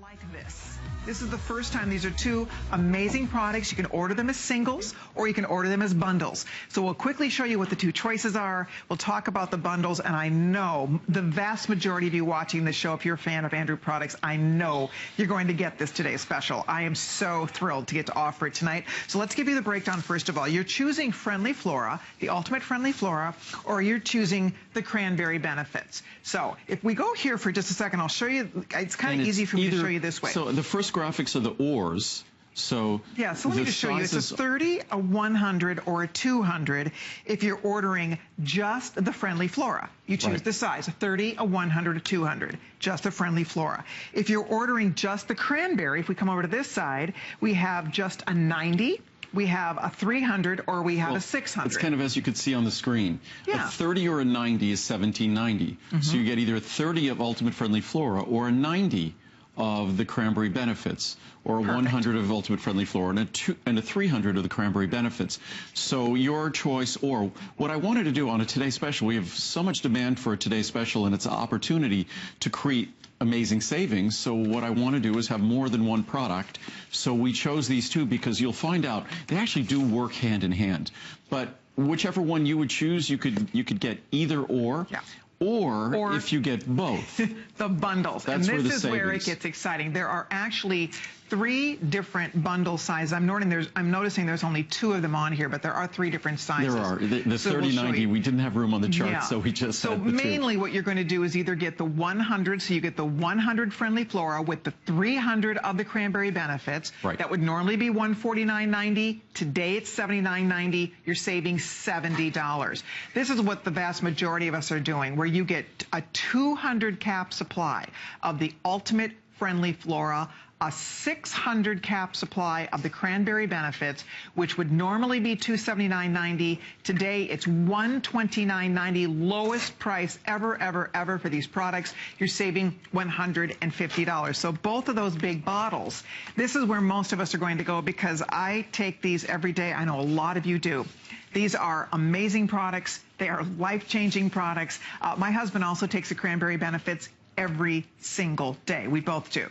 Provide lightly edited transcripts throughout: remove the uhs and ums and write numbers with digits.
like this. This is the first time. These are two amazing products. You can order them as singles or you can order them as bundles. So we'll quickly show you what the two choices are. We'll talk about the bundles, and I know the vast majority of you watching this show, if you're a fan of Andrew products, I know you're going to get this today's special. I am so thrilled to get to offer it tonight. So let's give you the breakdown first of all. You're choosing Friendly Flora, the Ultimate Friendly Flora, or you're choosing the Cranberry Benefits. So if we go here for just a second, I'll show you. It's kind of easy for me to show you this way. So the first graphics are the ors. So yeah, so let me just show you. It's a 30, a 100, or a 200 if you're ordering just the Friendly Flora. You choose the size, a 30, a 100, a 200, just the Friendly Flora. If you're ordering just the Cranberry, if we come over to this side, we have just a 90, we have a 300, or we have a 600. It's kind of as you could see on the screen. Yeah. A 30 or a 90 is $17.90. So you get either a 30 of Ultimate Friendly Flora or a 90 of the Cranberry Benefits, or a 100 of Ultimate Friendly Flora and a 300 of the Cranberry Benefits. So your choice, or what I wanted to do on a Today Special, we have so much demand for a Today Special, and it's an opportunity to create amazing savings. So what I want to do is have more than one product. So we chose these two because you'll find out they actually do work hand in hand. But whichever one you would choose, you could get either or. Yeah. Or if you get both. The bundles. That's and this is where it gets exciting. There are actually 3 different bundle sizes. I'm noticing there's only 2 of them on here, but there are 3 different sizes. There are. The 3090, we didn't have room on the chart, so we just had the 2. Mainly what you're going to do is either get the 100, so you get the 100 Friendly Flora with the 300 of the Cranberry Benefits. Right. That would normally be $149.90. Today it's $79.90. You're saving $70. This is what the vast majority of us are doing, where you get a 200 cap supply of the Ultimate Friendly Flora, a 600 cap supply of the Cranberry Benefits, which would normally be $279.90. Today, it's $129.90, lowest price ever for these products. You're saving $150. So both of those big bottles, this is where most of us are going to go, because I take these every day. I know a lot of you do. These are amazing products. They are life-changing products. My husband also takes the Cranberry Benefits every single day. We both do.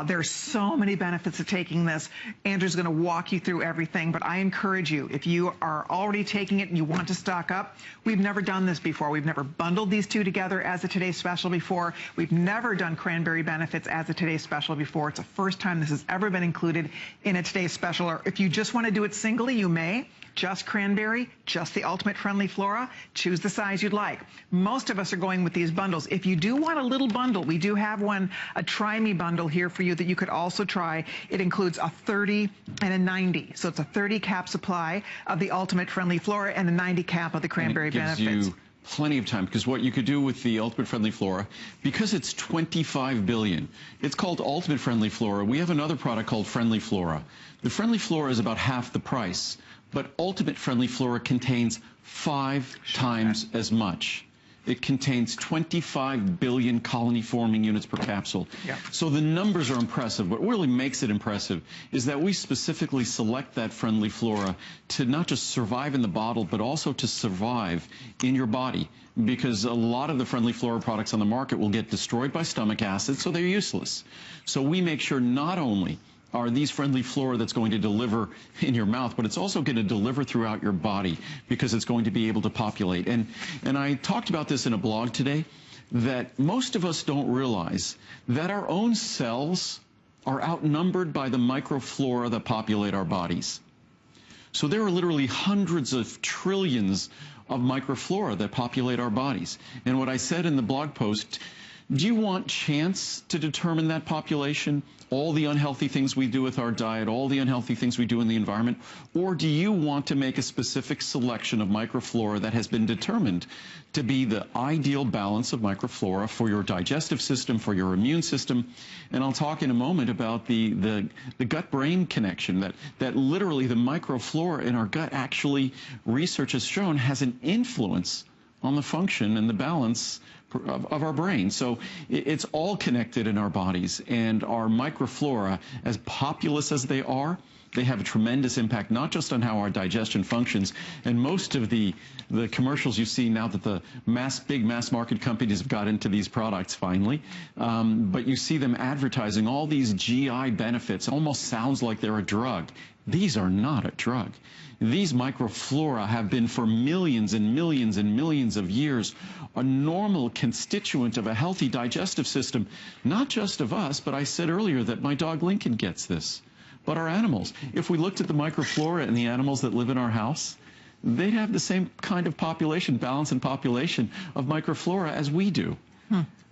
There's so many benefits of taking this. Andrew's going to walk you through everything, but I encourage you, if you are already taking it and you want to stock up, we've never done this before. We've never bundled these two together as a Today's Special before. We've never done Cranberry Benefits as a Today's Special before. It's the first time this has ever been included in a Today's Special. Or if you just want to do it singly, you may. Just Cranberry, just the Ultimate Friendly Flora, choose the size you'd like. Most of us are going with these bundles. If you do want a little bundle, we do have one, a Try Me bundle here for you that you could also try. It includes a 30 and a 90. So it's a 30 cap supply of the Ultimate Friendly Flora and a 90 cap of the Cranberry Benefits. You plenty of time, because what you could do with the Ultimate Friendly Flora, because it's $25 billion, it's called Ultimate Friendly Flora. We have another product called Friendly Flora. The Friendly Flora is about half the price, but Ultimate Friendly Flora contains 5 times as much. It contains 25 billion colony-forming units per capsule. Yeah. So the numbers are impressive. What really makes it impressive is that we specifically select that Friendly Flora to not just survive in the bottle, but also to survive in your body, because a lot of the Friendly Flora products on the market will get destroyed by stomach acid, so they're useless. So we make sure not only are these Friendly Flora that's going to deliver in your mouth, but it's also going to deliver throughout your body, because it's going to be able to populate. And I talked about this in a blog today, that most of us don't realize that our own cells are outnumbered by the microflora that populate our bodies. So there are literally hundreds of trillions of microflora that populate our bodies. And what I said in the blog post, do you want chance to determine that population, all the unhealthy things we do with our diet, all the unhealthy things we do in the environment? Or do you want to make a specific selection of microflora that has been determined to be the ideal balance of microflora for your digestive system, for your immune system? And I'll talk in a moment about the gut-brain connection, that literally the microflora in our gut, actually, research has shown, has an influence on the function and the balance of our brain. So it's all connected in our bodies, and our microflora, as populous as they are, they have a tremendous impact, not just on how our digestion functions. And most of the commercials you see now that the big mass market companies have got into these products finally, but you see them advertising all these GI benefits. It almost sounds like they're a drug. These are not a drug. These microflora have been for millions and millions and millions of years a normal constituent of a healthy digestive system, not just of us, but I said earlier that my dog Lincoln gets this. But our animals, if we looked at the microflora in the animals that live in our house, they'd have the same kind of population, balance and population of microflora as we do.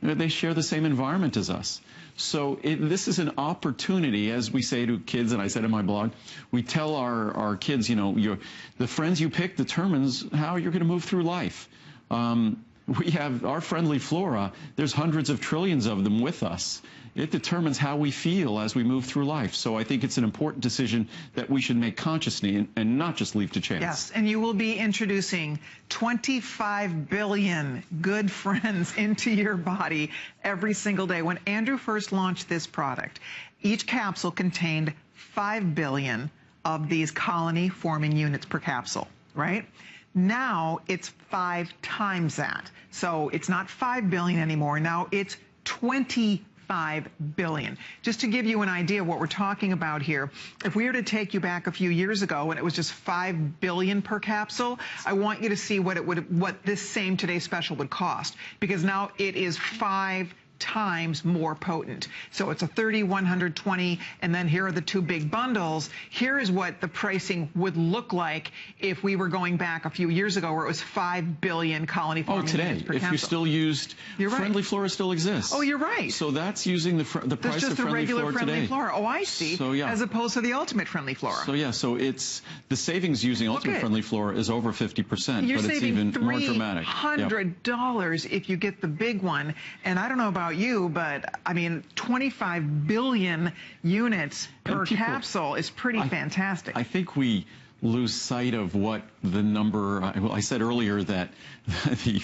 They share the same environment as us. So this is an opportunity, as we say to kids, and I said in my blog, we tell our kids, you know, the friends you pick determines how you're going to move through life. We have our friendly flora. There's hundreds of trillions of them with us. It determines how we feel as we move through life. So I think it's an important decision that we should make consciously and not just leave to chance. Yes, and you will be introducing 25 billion good friends into your body every single day. When Andrew first launched this product, each capsule contained 5 billion of these colony-forming units per capsule, right? Now it's 5 times that. So it's not 5 billion anymore. Now it's 25 billion. Just to give you an idea of what we're talking about here, if we were to take you back a few years ago when it was just 5 billion per capsule, I want you to see what this same Today Special would cost, because now it is 5 times more potent. So it's a 30, 120, and then here are the 2 big bundles. Here is what the pricing would look like if we were going back a few years ago where it was 5 billion colony forming units per capsule. If you still used, you're right. Friendly Flora still exists. Oh, you're right. So that's using the price of Friendly Flora today. Flora. Oh, I see. So, yeah. As opposed to the Ultimate Friendly Flora. So yeah, so it's the savings using Ultimate Friendly Flora is over 50%, you're but it's even more dramatic. $300 if you get the big one. And I don't know about you, but I mean, 25 billion units per capsule is pretty fantastic. I think we lose sight of what the number, I said earlier that the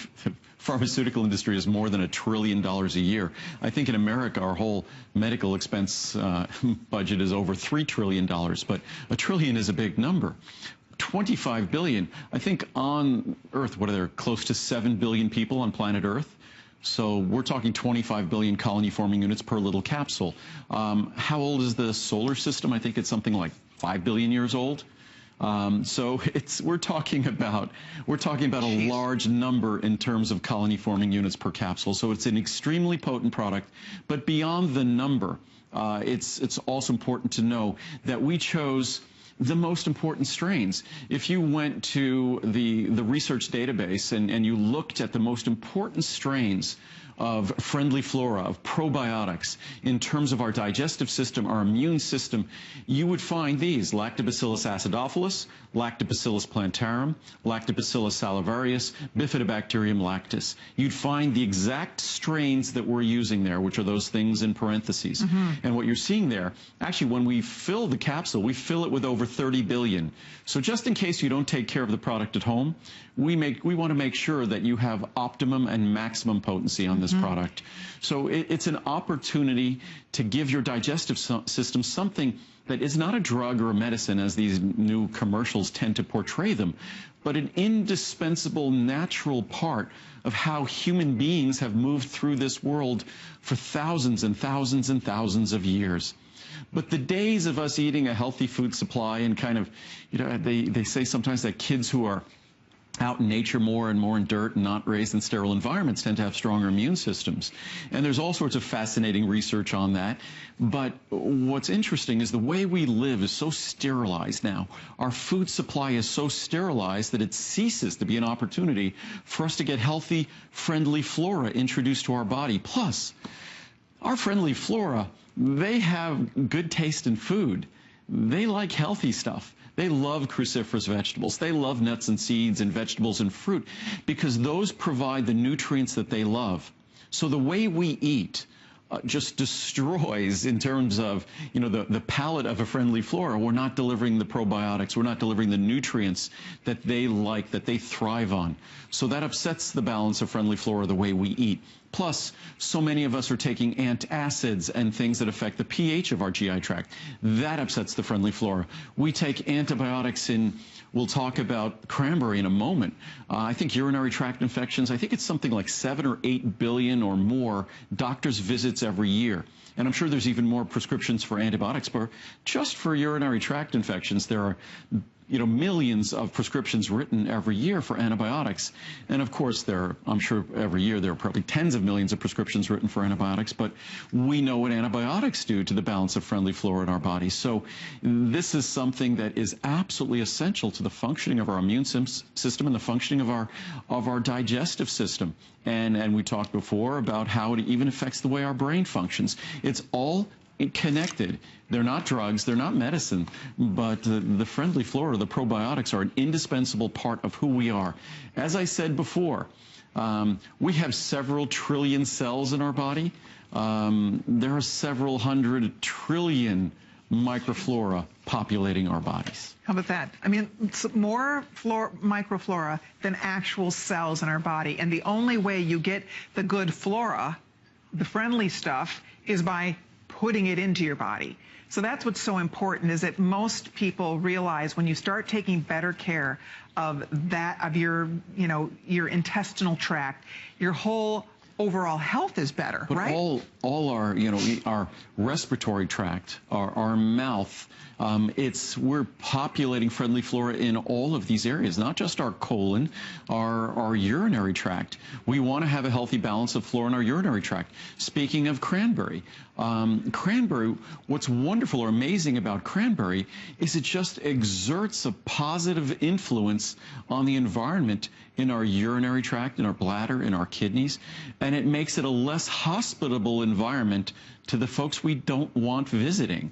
pharmaceutical industry is more than $1 trillion a year. I think in America, our whole medical expense budget is over $3 trillion, but $1 trillion is a big number. 25 billion. I think on Earth, what are there, close to 7 billion people on planet Earth? So we're talking 25 billion colony-forming units per little capsule. How old is the solar system? I think it's something like 5 billion years old. So we're talking about a large number in terms of colony-forming units per capsule. So it's an extremely potent product. But beyond the number, it's also important to know that we chose the most important strains. If you went to the research database and you looked at the most important strains of friendly flora, of probiotics, in terms of our digestive system, our immune system, you would find these: Lactobacillus acidophilus, Lactobacillus plantarum, Lactobacillus salivarius, Bifidobacterium lactis. You'd find the exact strains that we're using there, which are those things in parentheses. And what you're seeing there, actually, when we fill the capsule, we fill it with over 30 billion. So just in case you don't take care of the product at home, we want to make sure that you have optimum and maximum potency on this product. So it's an opportunity to give your digestive system something that is not a drug or a medicine, as these new commercials tend to portray them, but an indispensable natural part of how human beings have moved through this world for thousands and thousands and thousands of years. But the days of us eating a healthy food supply and kind of, you know, they say sometimes that kids who are out in nature more and more in dirt and not raised in sterile environments tend to have stronger immune systems. And there's all sorts of fascinating research on that. But what's interesting is the way we live is so sterilized now. Our food supply is so sterilized that it ceases to be an opportunity for us to get healthy, friendly flora introduced to our body. Plus, our friendly flora, they have good taste in food. They like healthy stuff. They love cruciferous vegetables. They love nuts and seeds and vegetables and fruit because those provide the nutrients that they love. So the way we eat, just destroys in terms of, you know, the palate of a Friendly Flora. We're not delivering the probiotics. We're not delivering the nutrients that they like, that they thrive on. So that upsets the balance of Friendly Flora the way we eat. Plus, so many of us are taking antacids and things that affect the pH of our GI tract. That upsets the Friendly Flora. We take antibiotics in, we'll talk about cranberry in a moment. I think urinary tract infections, I think it's something like 7 or 8 billion or more doctors' visits every year. And I'm sure there's even more prescriptions for antibiotics, but just for urinary tract infections, there are, you know, millions of prescriptions written every year for antibiotics. And of course, I'm sure every year there are probably tens of millions of prescriptions written for antibiotics, but we know what antibiotics do to the balance of Friendly Flora in our body. So this is something that is absolutely essential to the functioning of our immune system and the functioning of our digestive system. And we talked before about how it even affects the way our brain functions. It's all connected. They're not drugs, they're not medicine, but the Friendly Flora, the probiotics, are an indispensable part of who we are. As I said before, we have several trillion cells in our body. There are several hundred trillion microflora populating our bodies. How about that? I mean, it's more microflora than actual cells in our body. And the only way you get the good flora, the friendly stuff, is by putting it into your body. So that's what's so important, is that most people realize when you start taking better care of your, you know, your intestinal tract, your whole overall health is better, but right? All our, you know, our respiratory tract, our mouth, we're populating Friendly Flora in all of these areas, not just our colon, our urinary tract. We want to have a healthy balance of flora in our urinary tract. Speaking of cranberry, what's wonderful or amazing about cranberry is it just exerts a positive influence on the environment in our urinary tract, in our bladder, in our kidneys, and it makes it a less hospitable environment to the folks we don't want visiting.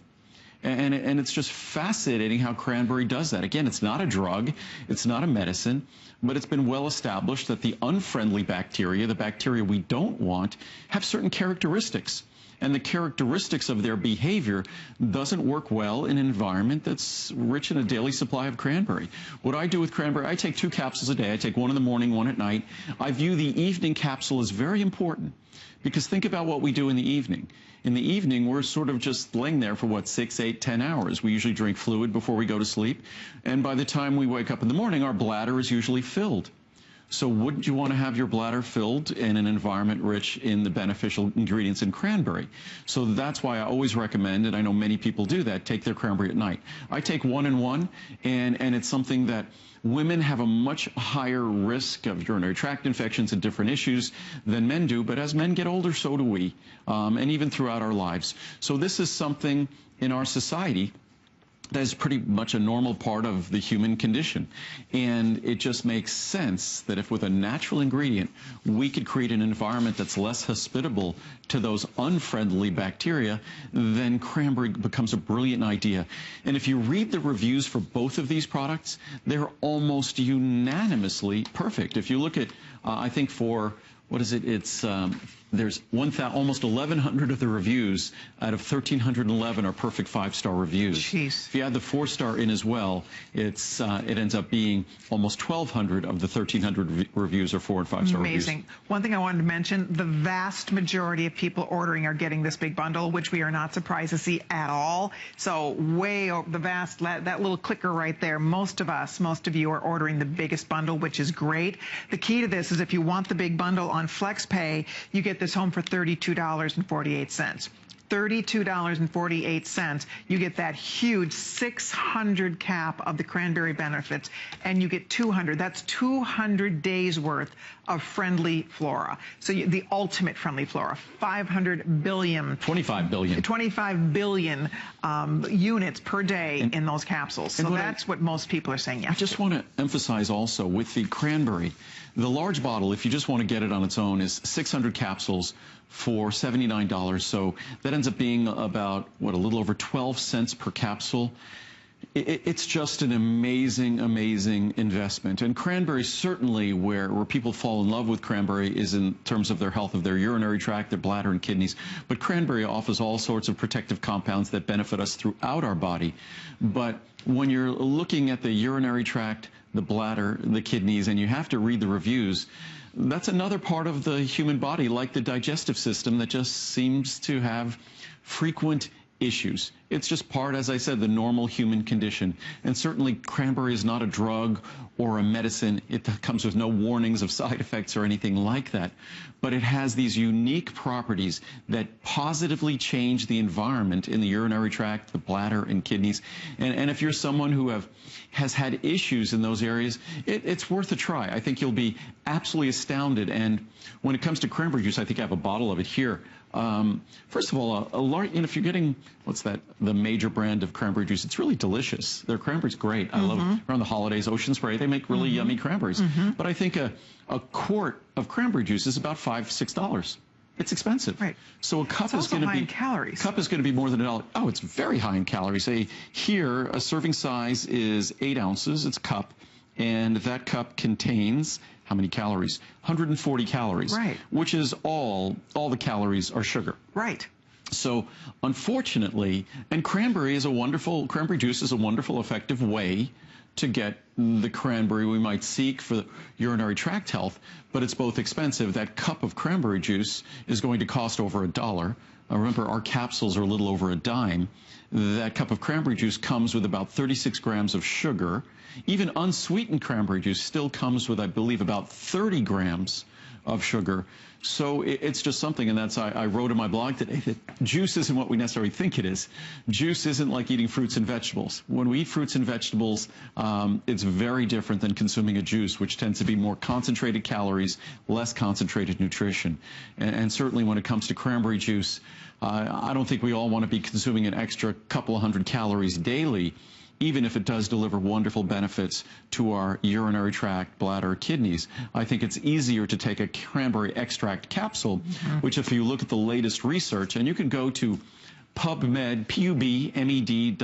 And it's just fascinating how cranberry does that. Again, it's not a drug, it's not a medicine, but it's been well established that the unfriendly bacteria, the bacteria we don't want, have certain characteristics. And the characteristics of their behavior doesn't work well in an environment that's rich in a daily supply of cranberry. What I do with cranberry, I take 2 capsules a day. I take one in the morning, one at night. I view the evening capsule as very important, because think about what we do in the evening. In the evening, we're sort of just laying there for, what, 6, 8, 10 hours. We usually drink fluid before we go to sleep. And by the time we wake up in the morning, our bladder is usually filled. So wouldn't you want to have your bladder filled in an environment rich in the beneficial ingredients in cranberry? So that's why I always recommend, and I know many people do that, take their cranberry at night. I take 1 and 1, and it's something that women have a much higher risk of urinary tract infections and different issues than men do, but as men get older, so do we, and even throughout our lives. So this is something in our society that is pretty much a normal part of the human condition. And it just makes sense that if with a natural ingredient, we could create an environment that's less hospitable to those unfriendly bacteria, then cranberry becomes a brilliant idea. And if you read the reviews for both of these products, they're almost unanimously perfect. If you look at, I think for, what is it? It's there's almost 1,100 of the reviews out of 1,311 are perfect 5-star reviews. Jeez. If you add the 4-star in as well, it ends up being almost 1,200 of the 1,300 reviews are 4- and 5-star reviews. Amazing. One thing I wanted to mention: the vast majority of people ordering are getting this big bundle, which we are not surprised to see at all. So way over the vast, that little clicker right there. Most of you are ordering the biggest bundle, which is great. The key to this is if you want the big bundle on FlexPay, you get this home for $32.48. $32.48. You get that huge 600 cap of the cranberry benefits, and you get 200. That's 200 days worth of Friendly Flora. So the ultimate Friendly Flora, 500 billion. 25 billion. 25 billion units per day in those capsules. So that's what most people are saying yes. I just want to emphasize also with the cranberry, the large bottle, if you just want to get it on its own, is 600 capsules for $79. So that ends up being about, what, a little over 12 cents per capsule. It's just an amazing, amazing investment. And cranberry, certainly where people fall in love with cranberry is in terms of their health of their urinary tract, their bladder and kidneys. But cranberry offers all sorts of protective compounds that benefit us throughout our body. But when you're looking at the urinary tract, the bladder, the kidneys, and you have to read the reviews, that's another part of the human body, like the digestive system, that just seems to have frequent issues. It's just part, as I said, the normal human condition. And certainly cranberry is not a drug or a medicine. It comes with no warnings of side effects or anything like that. But it has these unique properties that positively change the environment in the urinary tract, the bladder, and kidneys. And if you're someone who has had issues in those areas, it's worth a try. I think you'll be absolutely astounded. And when it comes to cranberry juice, I think I have a bottle of it here. First of all, if you're getting, the major brand of cranberry juice, it's really delicious. Their cranberry's great. I love it. Around the holidays, Ocean Spray, they make really yummy cranberries. But I think a quart of cranberry juice is about $5, $6. It's expensive. Right. So a cup is going to be in calories. Cup is going to be more than $1. Oh, it's very high in calories. Here, a serving size is 8 ounces. It's a cup. And that cup contains how many calories? 140 calories. Right. Which is all the calories are sugar. Right. So unfortunately, and cranberry juice is a wonderful, effective way to get the cranberry we might seek for urinary tract health, but it's both expensive. That cup of cranberry juice is going to cost over $1. Remember, our capsules are a little over a dime. That cup of cranberry juice comes with about 36 grams of sugar. Even unsweetened cranberry juice still comes with, I believe, about 30 grams of sugar. So it's just something, and I wrote in my blog today that juice isn't what we necessarily think it is. Juice isn't like eating fruits and vegetables. When we eat fruits and vegetables, it's very different than consuming a juice, which tends to be more concentrated calories, less concentrated nutrition. And certainly when it comes to cranberry juice, I don't think we all want to be consuming an extra couple of hundred calories daily, even if it does deliver wonderful benefits to our urinary tract, bladder, kidneys. I think it's easier to take a cranberry extract capsule, which if you look at the latest research, and you can go to PubMed, PubMed.gov,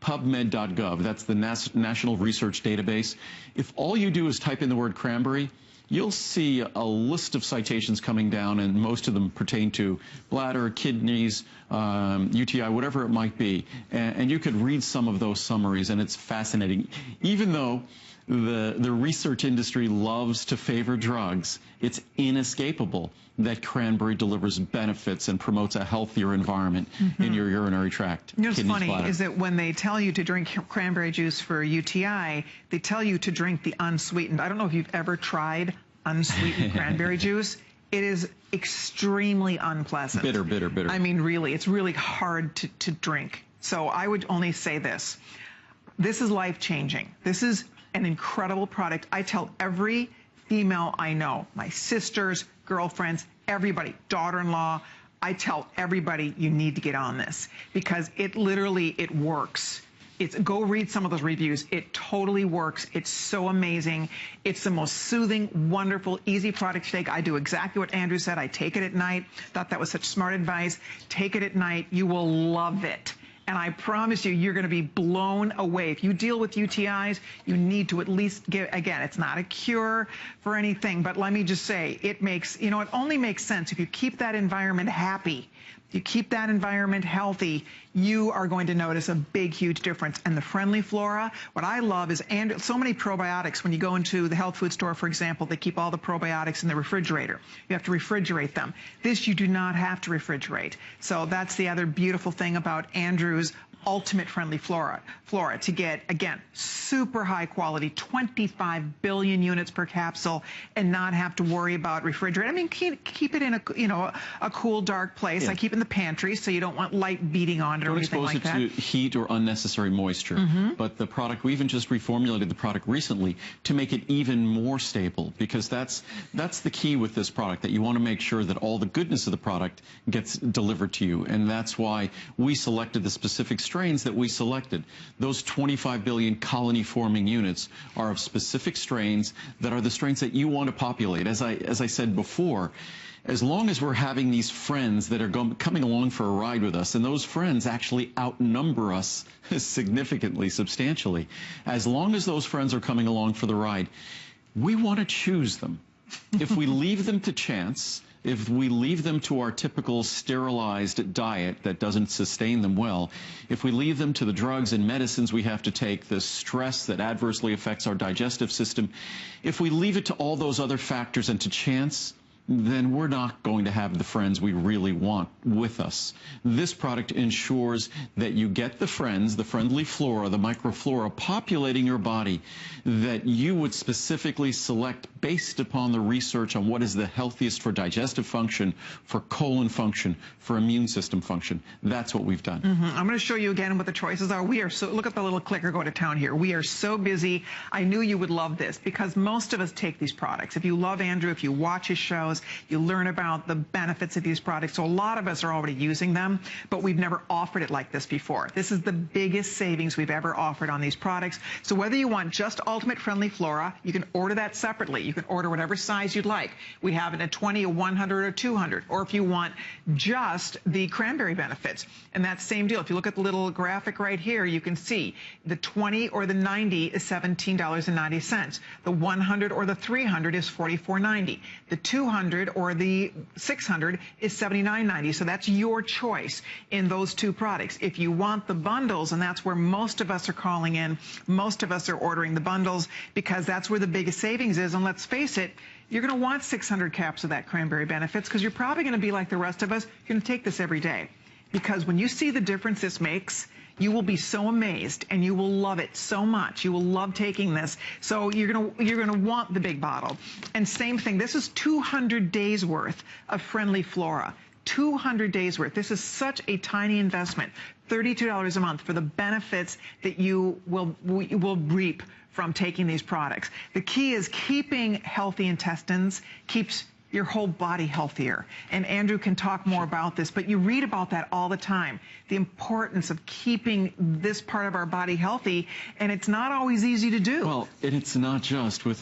PubMed.gov, that's the National Research Database. If all you do is type in the word cranberry, you'll see a list of citations coming down, and most of them pertain to bladder, kidneys, UTI, whatever it might be. And you could read some of those summaries, and it's fascinating. Even though the research industry loves to favor drugs, it's inescapable that cranberry delivers benefits and promotes a healthier environment in your urinary tract. You know what's funny bladder. is that when they tell you to drink cranberry juice for UTI, they tell you to drink the unsweetened. I don't know if you've ever tried unsweetened cranberry juice. It is extremely unpleasant. Bitter, bitter, bitter. I mean, really, it's really hard to drink. So I would only say this. This is life-changing. This is an incredible product. I tell every female I know, my sisters, girlfriends, everybody, daughter-in-law, I tell everybody you need to get on this because it works. Go read some of those reviews. It totally works. It's so amazing. It's the most soothing, wonderful, easy product to take. I do exactly what Andrew said. I take it at night. Thought that was such smart advice. Take it at night. You will love it. And I promise you, you're going to be blown away. If you deal with UTIs, you need to at least again, it's not a cure for anything, but let me just say, it only makes sense if you keep that environment happy, you keep that environment healthy, you are going to notice a big, huge difference. And the Friendly Flora, what I love is, and so many probiotics, when you go into the health food store, for example, they keep all the probiotics in the refrigerator. You have to refrigerate them. This you do not have to refrigerate. So that's the other beautiful thing about Andrew's Ultimate Friendly Flora to get, again, super high quality, 25 billion units per capsule, and not have to worry about refrigerating. I mean, keep it in a cool, dark place. Yeah. I keep it in the pantry so you don't want light beating on it or anything like that. Don't expose it to heat or unnecessary moisture. But the product, we even just reformulated the product recently to make it even more stable, because that's the key with this product, that you want to make sure that all the goodness of the product gets delivered to you. And that's why we selected the specific strains that we selected. Those 25 billion colony-forming units are of specific strains that are the strains that you want to populate. As I said before, as long as we're having these friends that are coming along for a ride with us, and those friends actually outnumber us significantly, substantially, as long as those friends are coming along for the ride, we want to choose them. If we leave them to chance, if we leave them to our typical sterilized diet that doesn't sustain them well, if we leave them to the drugs and medicines we have to take, the stress that adversely affects our digestive system, if we leave it to all those other factors and to chance, then we're not going to have the friends we really want with us. This product ensures that you get the friends, the friendly flora, the microflora populating your body that you would specifically select based upon the research on what is the healthiest for digestive function, for colon function, for immune system function. That's what we've done. I'm going to show you again what the choices are. We are so, look at the little clicker go to town here. We are so busy. I knew you would love this because most of us take these products. If you love Andrew, if you watch his shows, you learn about the benefits of these products. So a lot of us are already using them, but we've never offered it like this before. This is the biggest savings we've ever offered on these products. So whether you want just Ultimate Friendly Flora, you can order that separately. You can order whatever size you'd like. We have it at 20, a 100, or 200. Or if you want just the cranberry benefits, and that same deal. If you look at the little graphic right here, you can see the 20 or the 90 is $17.90. The 100 or the 300 is $44.90. The 200 or the 600 is $79.90. So that's your choice in those two products. If you want the bundles, and that's where most of us are calling in, most of us are ordering the bundles because that's where the biggest savings is. And let's face it, you're going to want 600 caps of that cranberry benefits because you're probably going to be like the rest of us. You're going to take this every day. Because when you see the difference this makes, you will be so amazed and you will love it so much. You will love taking this. So you're gonna want the big bottle. And same thing, this is 200 days worth of Friendly Flora. 200 days worth. This is such a tiny investment. $32 a month for the benefits that you will reap from taking these products. The key is keeping healthy intestines, keeps your whole body healthier. And Andrew can talk more about this, but you read about that all the time. The importance of keeping this part of our body healthy, and it's not always easy to do. Well, and it's not just with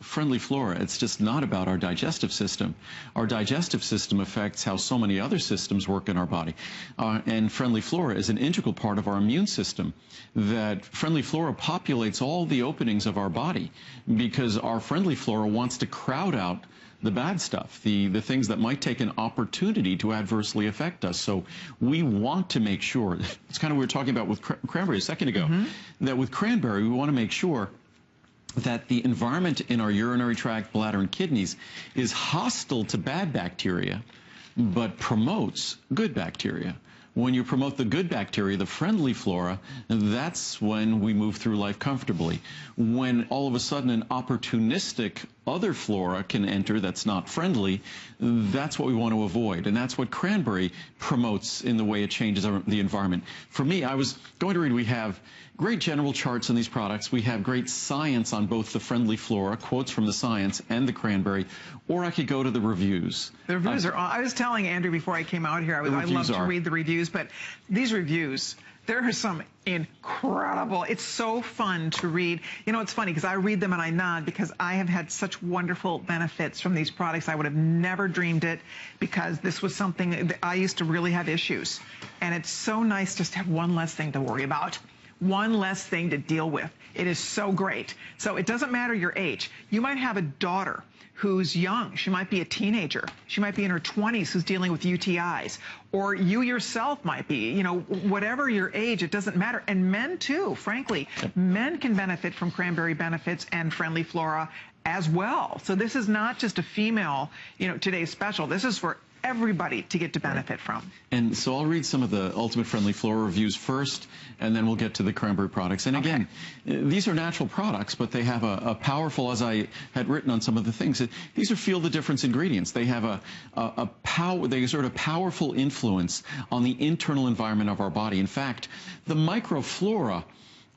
Friendly Flora. It's just not about our digestive system. Our digestive system affects how so many other systems work in our body. And Friendly Flora is an integral part of our immune system. That Friendly Flora populates all the openings of our body because our Friendly Flora wants to crowd out the bad stuff, the things that might take an opportunity to adversely affect us. So we want to make sure, it's kind of what we were talking about with cranberry a second ago, that with cranberry we want to make sure that the environment in our urinary tract, bladder, and kidneys is hostile to bad bacteria, but promotes good bacteria. When you promote the good bacteria, the friendly flora, that's when we move through life comfortably. When all of a sudden an opportunistic other flora can enter that's not friendly, that's what we want to avoid. And that's what cranberry promotes in the way it changes the environment. For me, I was going to read, we have great general charts on these products. We have great science on both the friendly flora, quotes from the science, and the cranberry. Or I could go to the reviews. The reviews are, I was telling Andrew before I came out here, I love to read the reviews, but these reviews, there are some incredible. It's so fun to read. You know, it's funny because I read them and I nod because I have had such wonderful benefits from these products. I would have never dreamed it because this was something that I used to really have issues. And it's so nice just to have one less thing to worry about. One less thing to deal with. It is so great. So it doesn't matter your age. You might have a daughter who's young. She might be a teenager. She might be in her 20s who's dealing with UTIs. Or you yourself might be, you know, whatever your age, it doesn't matter. And men too, frankly. Men can benefit from cranberry benefits and friendly flora as well. So this is not just a female, you know, today's special. This is for everybody to get to benefit from. And so I'll read some of the Ultimate Friendly Flora reviews first, and then we'll get to the cranberry products. And again, these are natural products, but they have a powerful, as I had written on some of the things, these are feel the difference ingredients. They have they exert a powerful influence on the internal environment of our body. In fact, the microflora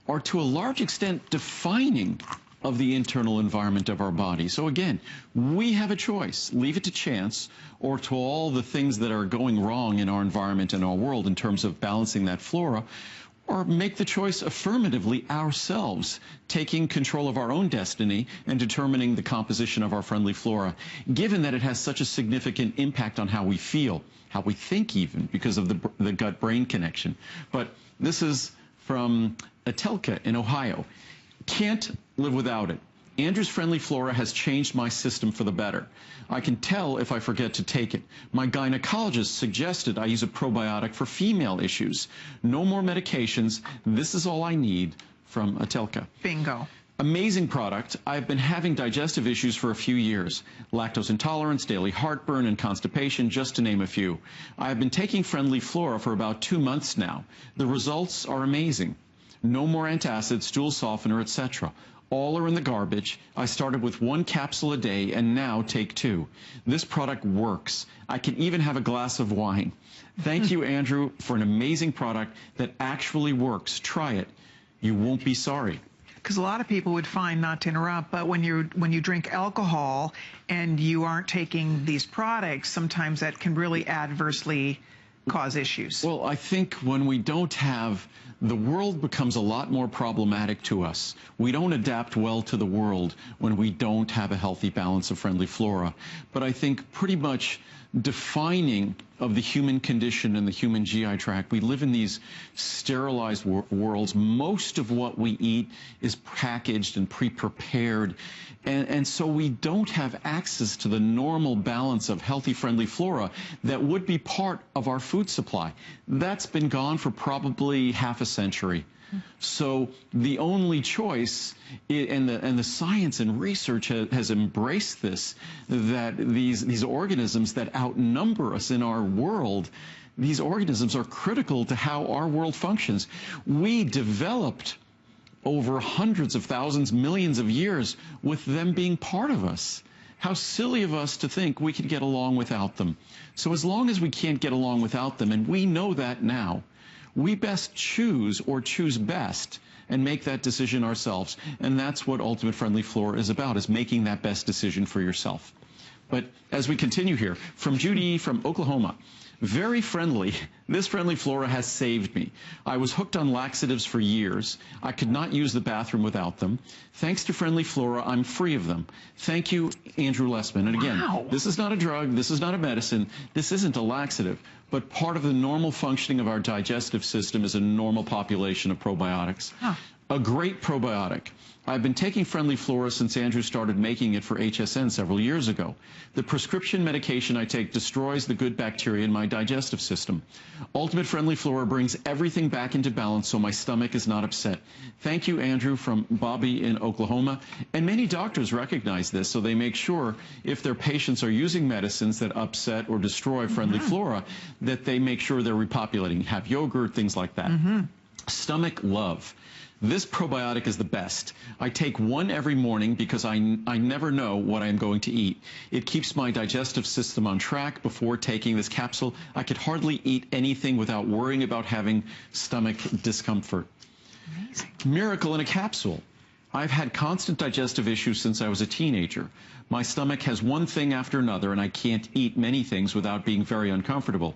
are to a large extent defining of the internal environment of our body. So again, we have a choice. Leave it to chance or to all the things that are going wrong in our environment and our world in terms of balancing that flora, or make the choice affirmatively ourselves, taking control of our own destiny and determining the composition of our friendly flora, given that it has such a significant impact on how we feel, how we think even, because of the gut-brain connection. But this is from Atelka in Ohio. Can't live without it. Andrew's Friendly Flora has changed my system for the better. I can tell if I forget to take it. My gynecologist suggested I use a probiotic for female issues. No more medications. This is all I need, from Atelka. Bingo. Amazing product. I've been having digestive issues for a few years. Lactose intolerance, daily heartburn, and constipation, just to name a few. I've been taking Friendly Flora for about 2 months now. The results are amazing. No more antacid, stool softener, etc. All are in the garbage. I started with 1 capsule a day and now take 2. This product works. I can even have a glass of wine. Thank you, Andrew, for an amazing product that actually works. Try it. You won't be sorry. Because a lot of people would find, not to interrupt, but when you drink alcohol and you aren't taking these products, sometimes that can really adversely cause issues. Well, I think when we don't have, the world becomes a lot more problematic to us. We don't adapt well to the world when we don't have a healthy balance of friendly flora. But I think pretty much defining of the human condition and the human GI tract, we live in these sterilized worlds. Most of what we eat is packaged and pre-prepared. And so we don't have access to the normal balance of healthy, friendly flora that would be part of our food supply. That's been gone for probably half a century. So the only choice, and the science and research has embraced this, that these organisms that outnumber us in our world, these organisms are critical to how our world functions. We developed over hundreds of thousands, millions of years with them being part of us. How silly of us to think we could get along without them. So as long as we can't get along without them, and we know that now, we best choose, or choose best, and make that decision ourselves. And that's what Ultimate Friendly Flora is about, is making that best decision for yourself. But as we continue here, from Judy from Oklahoma, very friendly. This Friendly Flora has saved me. I was hooked on laxatives for years. I could not use the bathroom without them. Thanks to Friendly Flora, I'm free of them. Thank you, Andrew Lessman. And again, wow. This is not a drug. This is not a medicine. This isn't a laxative. But part of the normal functioning of our digestive system is a normal population of probiotics. Huh. A great probiotic. I've been taking Friendly Flora since Andrew started making it for HSN several years ago. The prescription medication I take destroys the good bacteria in my digestive system. Ultimate Friendly Flora brings everything back into balance so my stomach is not upset. Thank you, Andrew, from Bobby in Oklahoma. And many doctors recognize this, so they make sure if their patients are using medicines that upset or destroy Friendly Flora, that they make sure they're repopulating, have yogurt, things like that. Stomach love. This probiotic is the best. I take 1 every morning because I never know what I'm going to eat. It keeps my digestive system on track. Before taking this capsule, I could hardly eat anything without worrying about having stomach discomfort. Amazing. Miracle in a capsule. I've had constant digestive issues since I was a teenager. My stomach has one thing after another, and I can't eat many things without being very uncomfortable.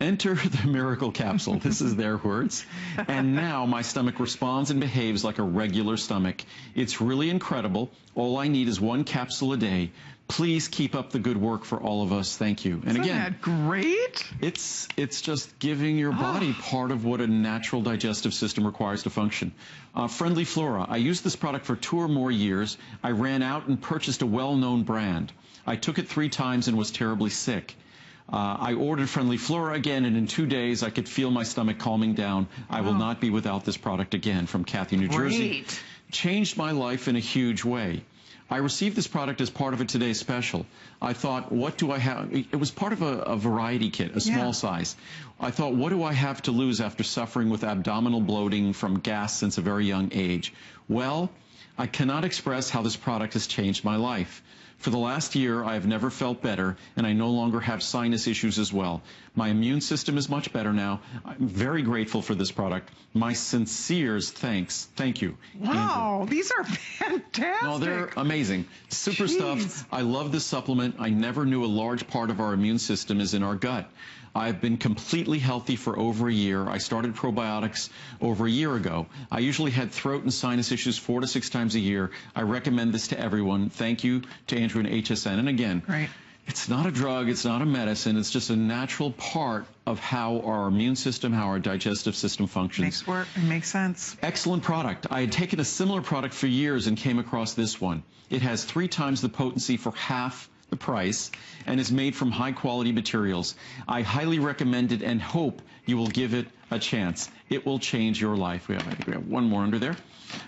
Enter the miracle capsule. This is their words. And now my stomach responds and behaves like a regular stomach. It's really incredible. All I need is 1 capsule a day. Please keep up the good work for all of us. Thank you. And Isn't again, that great? it's just giving your body part of what a natural digestive system requires to function. Friendly Flora. I used this product for 2 or more years. I ran out and purchased a well-known brand. I took it 3 times and was terribly sick. I ordered Friendly Flora again, and in 2 days I could feel my stomach calming down. I will not be without this product again. From Kathy, New Jersey. Changed my life in a huge way. I received this product as part of a Today Special. I thought, what do I have? It was part of a variety kit, a small size. I thought, what do I have to lose after suffering with abdominal bloating from gas since a very young age? Well, I cannot express how this product has changed my life. For the last year, I have never felt better, and I no longer have sinus issues as well. My immune system is much better now. I'm very grateful for this product. My sincere thanks. Thank you. Wow, Andrew. These are fantastic. No, they're amazing. Super stuff. I love this supplement. I never knew a large part of our immune system is in our gut. I've been completely healthy for over a year. I started probiotics over a year ago. I usually had throat and sinus issues 4 to 6 times a year. I recommend this to everyone. Thank you to Andrew and HSN. And again, right. It's not a drug, it's not a medicine, it's just a natural part of how our immune system, how our digestive system functions. It makes sense. Excellent product. I had taken a similar product for years and came across this one. It has 3 times the potency for half the price and is made from high quality materials. I highly recommend it and hope you will give it a chance. It will change your life. I think we have one more under there.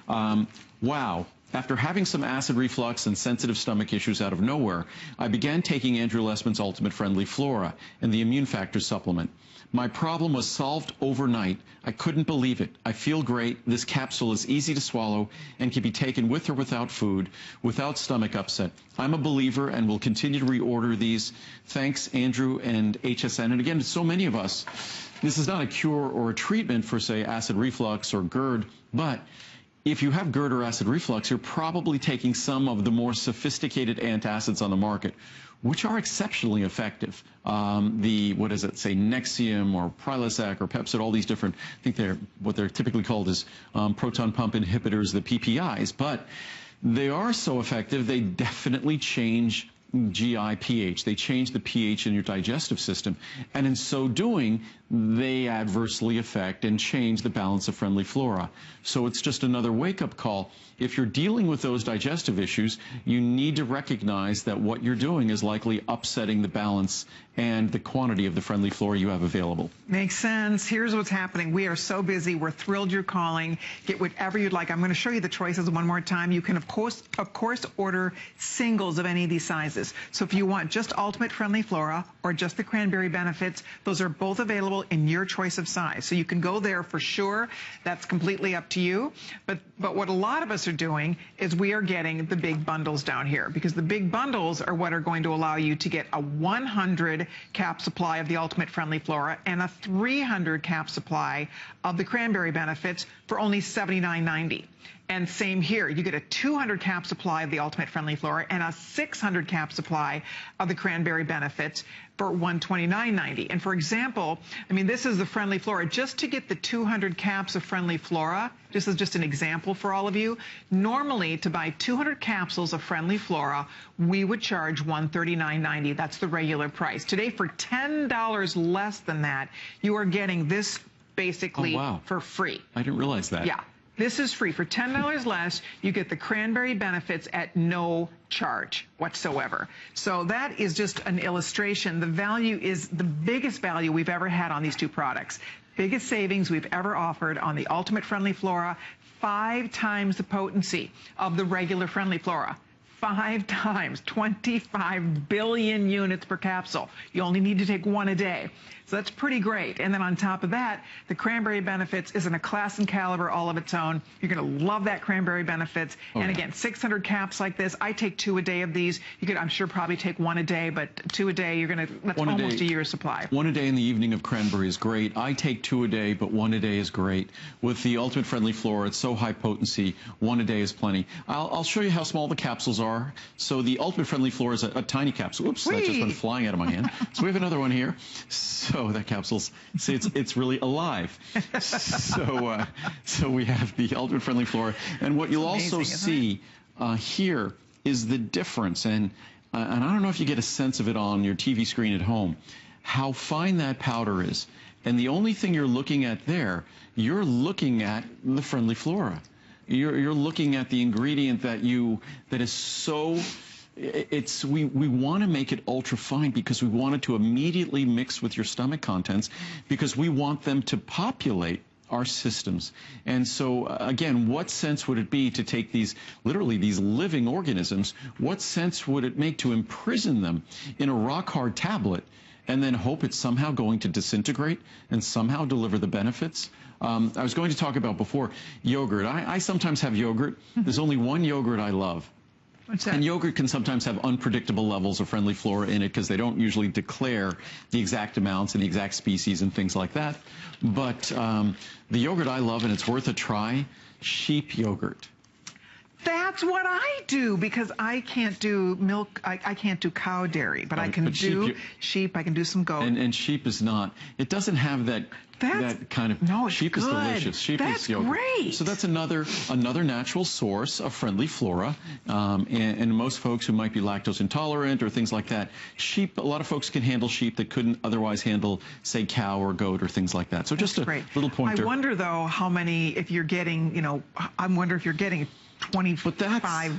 Wow. After having some acid reflux and sensitive stomach issues out of nowhere, I began taking Andrew Lessman's Ultimate Friendly Flora and the Immune Factor supplement. My problem was solved overnight. I couldn't believe it. I feel great. This capsule is easy to swallow and can be taken with or without food, without stomach upset. I'm a believer and will continue to reorder these. Thanks, Andrew and HSN. And again, so many of us, this is not a cure or a treatment for, say, acid reflux or GERD, but if you have GERD or acid reflux, you're probably taking some of the more sophisticated antacids on the market, which are exceptionally effective. What does it say, Nexium or Prilosec or Pepcid, all these different, I think what they're typically called is proton pump inhibitors, the PPIs, but they are so effective, they definitely change GI pH. They change the pH in your digestive system, and in so doing, they adversely affect and change the balance of Friendly Flora. So it's just another wake-up call. If you're dealing with those digestive issues, you need to recognize that what you're doing is likely upsetting the balance and the quantity of the Friendly Flora you have available. Makes sense. Here's what's happening. We are so busy. We're thrilled you're calling. Get whatever you'd like. I'm going to show you the choices one more time. You can, of course, order singles of any of these sizes. So if you want just Ultimate Friendly Flora or just the Cranberry Benefits, those are both available in your choice of size. So you can go there for sure. That's completely up to you. But what a lot of us are doing is we are getting the big bundles down here, because the big bundles are what are going to allow you to get a 100 cap supply of the Ultimate Friendly Flora and a 300 cap supply of the Cranberry Benefits for only $79.90. And same here, you get a 200 cap supply of the Ultimate Friendly Flora and a 600 cap supply of the Cranberry Benefits for $129.90. And for example, I mean, this is the Friendly Flora. Just to get the 200 caps of Friendly Flora, this is just an example for all of you. Normally, to buy 200 capsules of Friendly Flora, we would charge $139.90. That's the regular price. Today, for $10 less than that, you are getting this basically for free. I didn't realize that. Yeah. This is free. For $10 less, you get the Cranberry Benefits at no charge whatsoever. So that is just an illustration. The value is the biggest value we've ever had on these two products. Biggest savings we've ever offered on the Ultimate Friendly Flora, 5 times the potency of the regular Friendly Flora. 5 times, 25 billion units per capsule. You only need to take 1 a day. So that's pretty great. And then on top of that, the Cranberry Benefits is in a class and caliber all of its own. You're going to love that Cranberry Benefits. And again, 600 caps like this. I take 2 a day of these. You could, I'm sure, probably take 1 a day, but 2 a day, you're going to, that's almost a year's supply. 1 a day in the evening of Cranberry is great. I take 2 a day, but 1 a day is great. With the Ultimate Friendly Flora, it's so high potency, 1 a day is plenty. I'll show you how small the capsules are. So the Ultimate Friendly Flora is a tiny capsule. Oops, that just went flying out of my hand. So we have another one here. So that capsule's, see, it's really alive. So we have the Ultimate Friendly Flora. And what you'll also see here is the difference. And I don't know if you get a sense of it on your TV screen at home, how fine that powder is. And the only thing you're looking at there, you're looking at the Friendly Flora. You're looking at the ingredient that is so, we want to make it ultra fine because we want it to immediately mix with your stomach contents, because we want them to populate our systems. And so again, what sense would it be to take these, literally these living organisms, what sense would it make to imprison them in a rock hard tablet and then hope it's somehow going to disintegrate and somehow deliver the benefits? I was going to talk about before yogurt. I sometimes have yogurt. There's only one yogurt I love. What's that? And yogurt can sometimes have unpredictable levels of Friendly Flora in it because they don't usually declare the exact amounts and the exact species and things like that. But the yogurt I love, and it's worth a try, sheep yogurt. That's what I do, because I can't do milk. I can't do cow dairy, but I can do sheep. I can do some goat. And sheep is not. It doesn't have that kind of. No, it's sheep good. is delicious. Sheep is yogurt. Great. So that's another natural source of friendly flora. And most folks who might be lactose intolerant or things like that, sheep. A lot of folks can handle sheep that couldn't otherwise handle, say, cow or goat or things like that. So just a little pointer. I wonder though how many, if you're getting, I wonder if you're getting 25,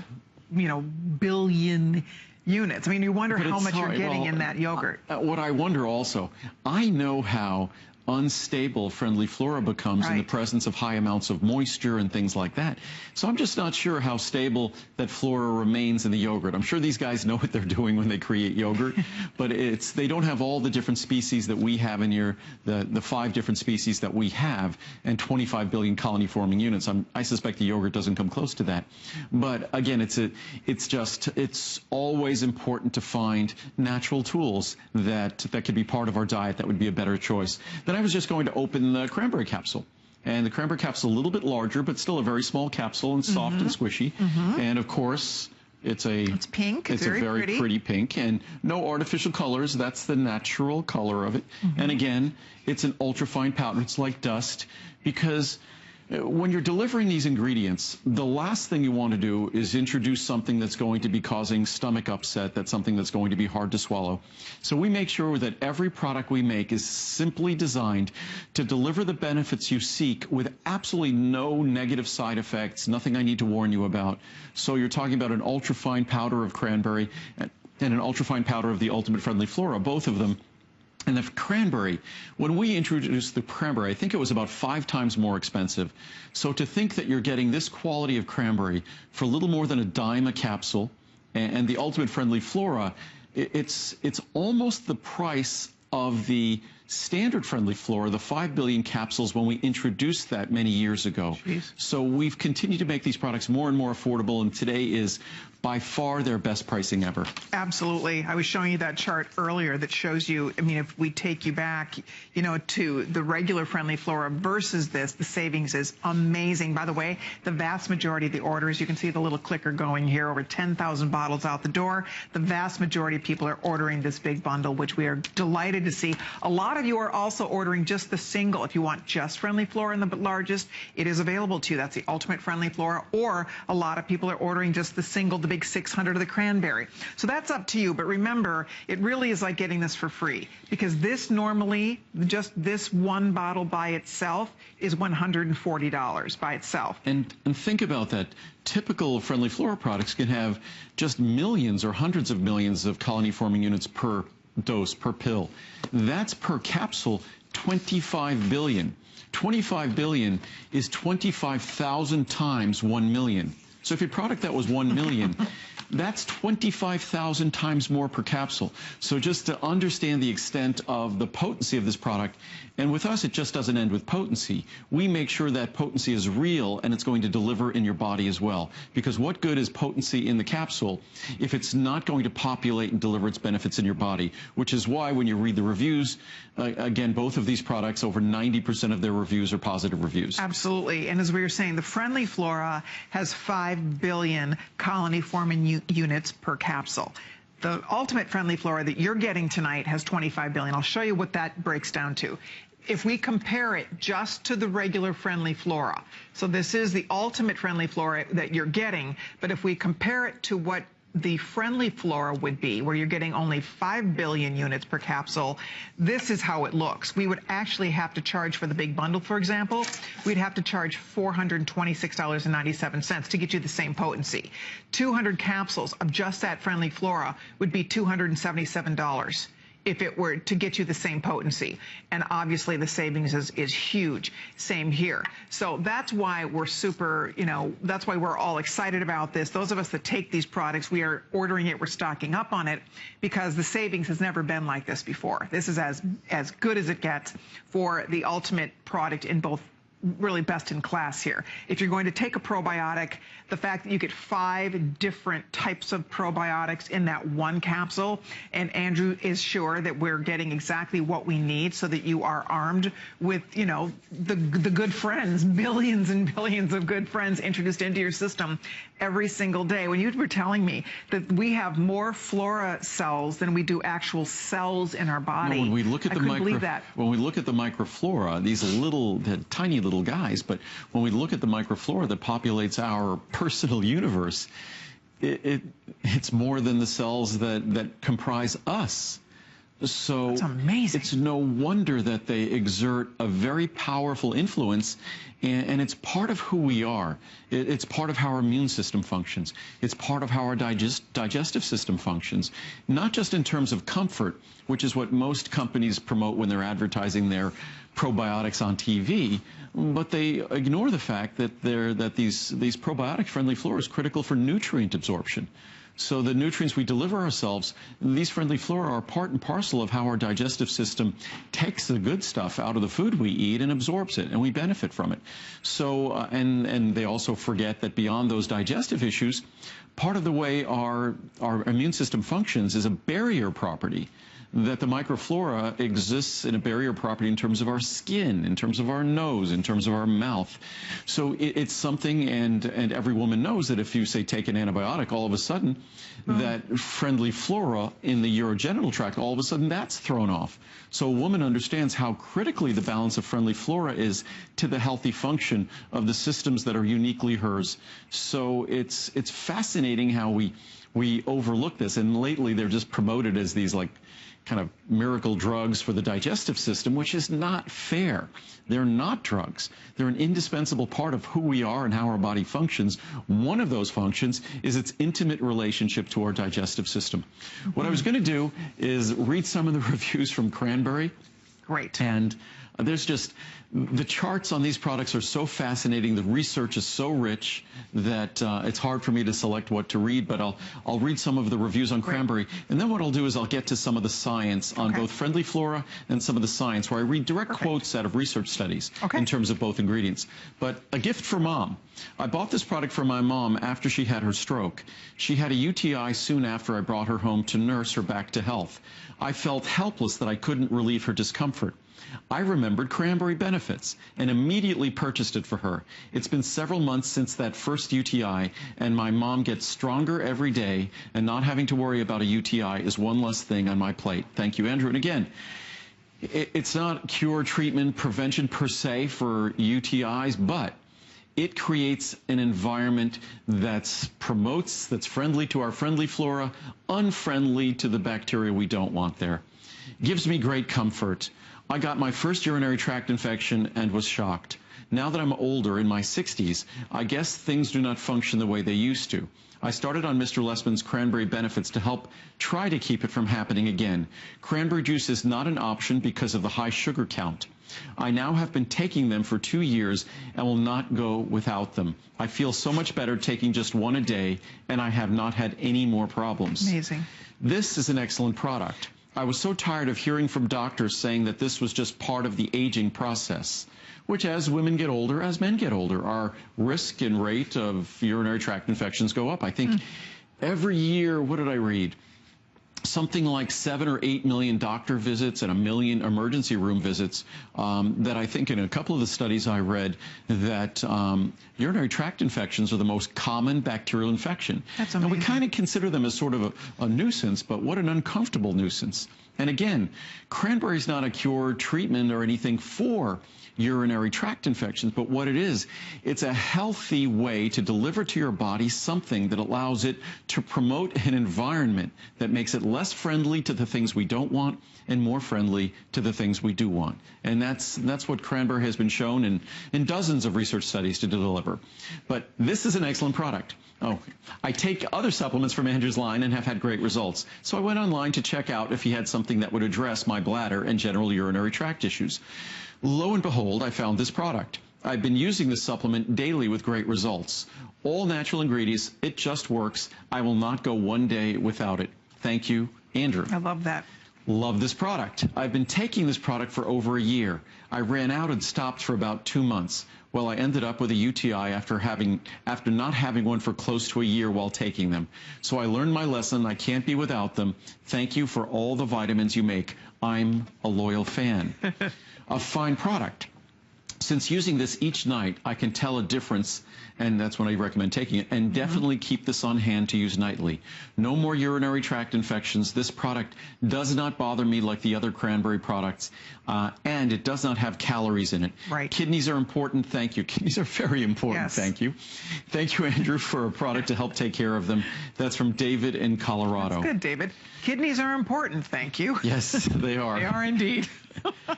billion units. I mean, you wonder how much you're getting in that yogurt. What I wonder also, I know how unstable friendly flora becomes in the presence of high amounts of moisture and things like that. So I'm just not sure how stable that flora remains in the yogurt. I'm sure these guys know what they're doing when they create yogurt, but they don't have all the different species that we have in here, the 5 different species that we have, and 25 billion colony forming units. I suspect the yogurt doesn't come close to that. But again, it's always important to find natural tools that could be part of our diet that would be a better choice. Then I was just going to open the cranberry capsule. And the cranberry capsule, a little bit larger, but still a very small capsule and soft and squishy. And of course, it's pink. It's a very pretty pink, and no artificial colors. That's the natural color of it. And again, it's an ultrafine powder. It's like dust, because when you're delivering these ingredients, the last thing you want to do is introduce something that's going to be causing stomach upset, that's something that's going to be hard to swallow. So we make sure that every product we make is simply designed to deliver the benefits you seek with absolutely no negative side effects, nothing I need to warn you about. So you're talking about an ultrafine powder of cranberry and an ultrafine powder of the Ultimate Friendly Flora, both of them. And the cranberry, when we introduced the cranberry, I think it was about 5 times more expensive. So to think that you're getting this quality of cranberry for a little more than $0.10 a capsule, and the Ultimate Friendly Flora, it's almost the price of the standard friendly flora, the 5 billion capsules, when we introduced that many years ago. Jeez. So we've continued to make these products more and more affordable, and today is by far their best pricing ever. Absolutely. I was showing you that chart earlier that shows you, I mean, if we take you back, to the regular friendly flora versus this, the savings is amazing. By the way, the vast majority of the orders, you can see the little clicker going here, over 10,000 bottles out the door. The vast majority of people are ordering this big bundle, which we are delighted to see. A lot of you are also ordering just the single. If you want just friendly flora in the largest, it is available to you. That's the Ultimate Friendly Flora, or a lot of people are ordering just the single, the big 600 of the cranberry. So that's up to you. But remember, it really is like getting this for free, because this normally, just this one bottle by itself is $140 by itself. And think about that. Typical friendly flora products can have just millions or hundreds of millions of colony forming units per dose, per pill. That's per capsule, 25 billion. 25 billion is 25,000 times 1 million. So if your product that was 1 million, that's 25,000 times more per capsule. So just to understand the extent of the potency of this product, and with us it just doesn't end with potency. We make sure that potency is real and it's going to deliver in your body as well. Because what good is potency in the capsule if it's not going to populate and deliver its benefits in your body? Which is why when you read the reviews, again, both of these products, over 90% of their reviews are positive reviews. Absolutely. And as we were saying, the Friendly Flora has 5 billion colony forming units per capsule. The Ultimate Friendly Flora that you're getting tonight has 25 billion. I'll show you what that breaks down to. If we compare it just to the regular Friendly Flora, so this is the Ultimate Friendly Flora that you're getting, but if we compare it to what the Friendly Flora would be, where you're getting only 5 billion units per capsule, this is how it looks. We would actually have to charge for the big bundle, for example, we'd have to charge $426.97 to get you the same potency. 200 capsules of just that Friendly Flora would be $277. If it were to get you the same potency. And obviously the savings is huge. Same here. So that's why we're super, that's why we're all excited about this. Those of us that take these products, we are ordering it, we're stocking up on it, because the savings has never been like this before. This is as good as it gets for the ultimate product in both really best in class here. If you're going to take a probiotic, the fact that you get 5 different types of probiotics in that one capsule, and Andrew is sure that we're getting exactly what we need so that you are armed with, you know, the good friends, billions and billions of good friends introduced into your system every single day. When you were telling me that we have more flora cells than we do actual cells in our body, no, when we look at I couldn't believe that. When we look at the microflora, these little, tiny little guys, but when we look at the microflora that populates our personal universe, it's more than the cells that comprise us. So that's amazing. It's no wonder that they exert a very powerful influence, and it's part of who we are. It's part of how our immune system functions. It's part of how our digestive system functions, not just in terms of comfort, which is what most companies promote when they're advertising their probiotics on TV, but they ignore the fact that these probiotic-friendly flora is critical for nutrient absorption. So the nutrients we deliver ourselves, these friendly flora are part and parcel of how our digestive system takes the good stuff out of the food we eat and absorbs it, and we benefit from it. So, and they also forget that beyond those digestive issues, part of the way our immune system functions is a barrier property, that the microflora exists in a barrier property in terms of our skin, in terms of our nose, in terms of our mouth. So it's something, and every woman knows that if you, say, take an antibiotic, all of a sudden that friendly flora in the urogenital tract, all of a sudden that's thrown off. So a woman understands how critically the balance of friendly flora is to the healthy function of the systems that are uniquely hers. So it's fascinating how we overlook this, and lately they're just promoted as these like kind of miracle drugs for the digestive system, which is not fair. They're not drugs. They're an indispensable part of who we are and how our body functions. One of those functions is its intimate relationship to our digestive system. What I was going to do is read some of the reviews from Cranberry. Great. And there's just, the charts on these products are so fascinating, the research is so rich that it's hard for me to select what to read, but I'll read some of the reviews on Cranberry, and then what I'll do is I'll get to some of the science on both friendly flora and some of the science, where I read direct quotes out of research studies in terms of both ingredients. But a gift for mom. I bought this product for my mom after she had her stroke. She had a UTI soon after I brought her home to nurse her back to health. I felt helpless that I couldn't relieve her discomfort. I remembered Cranberry benefits and immediately purchased it for her. It's been several months since that first UTI, and my mom gets stronger every day, and not having to worry about a UTI is one less thing on my plate. Thank you, Andrew. And again, it's not cure, treatment, prevention per se for UTIs, but it creates an environment that's friendly to our friendly flora, unfriendly to the bacteria we don't want there. Gives me great comfort. I got my first urinary tract infection and was shocked. Now that I'm older, in my 60s, I guess things do not function the way they used to. I started on Mr. Lessman's Cranberry benefits to help try to keep it from happening again. Cranberry juice is not an option because of the high sugar count. I now have been taking them for 2 years and will not go without them. I feel so much better taking just one a day, and I have not had any more problems. Amazing. This is an excellent product. I was so tired of hearing from doctors saying that this was just part of the aging process, which as women get older, as men get older, our risk and rate of urinary tract infections go up. I think every year, what did I read? Something like 7 or 8 million doctor visits and 1 million emergency room visits, that I think in a couple of the studies I read that urinary tract infections are the most common bacterial infection. That's amazing. And we kind of consider them as sort of a nuisance, but what an uncomfortable nuisance. And again, Cranberry is not a cure, treatment, or anything for urinary tract infections, but what it is, it's a healthy way to deliver to your body something that allows it to promote an environment that makes it less friendly to the things we don't want and more friendly to the things we do want. And that's what Cranberry has been shown in dozens of research studies to deliver. But this is an excellent product. Oh, I take other supplements from Andrew's line and have had great results. So I went online to check out if he had something that would address my bladder and general urinary tract issues. Lo and behold, I found this product. I've been using this supplement daily with great results. All natural ingredients, it just works. I will not go one day without it. Thank you, Andrew. I love that. Love this product. I've been taking this product for over a year. I ran out and stopped for about 2 months. Well, I ended up with a UTI after not having one for close to a year while taking them. So I learned my lesson. I can't be without them. Thank you for all the vitamins you make. I'm a loyal fan. A fine product. Since using this each night, I can tell a difference, and that's when I recommend taking it, and definitely keep this on hand to use nightly. No more urinary tract infections. This product does not bother me like the other cranberry products, and it does not have calories in it. Right. Kidneys are important. Thank you. Kidneys are very important. Yes. Thank you. Thank you, Andrew, for a product to help take care of them. That's from David in Colorado. That's good, David. Kidneys are important. Thank you. Yes, they are. They are indeed.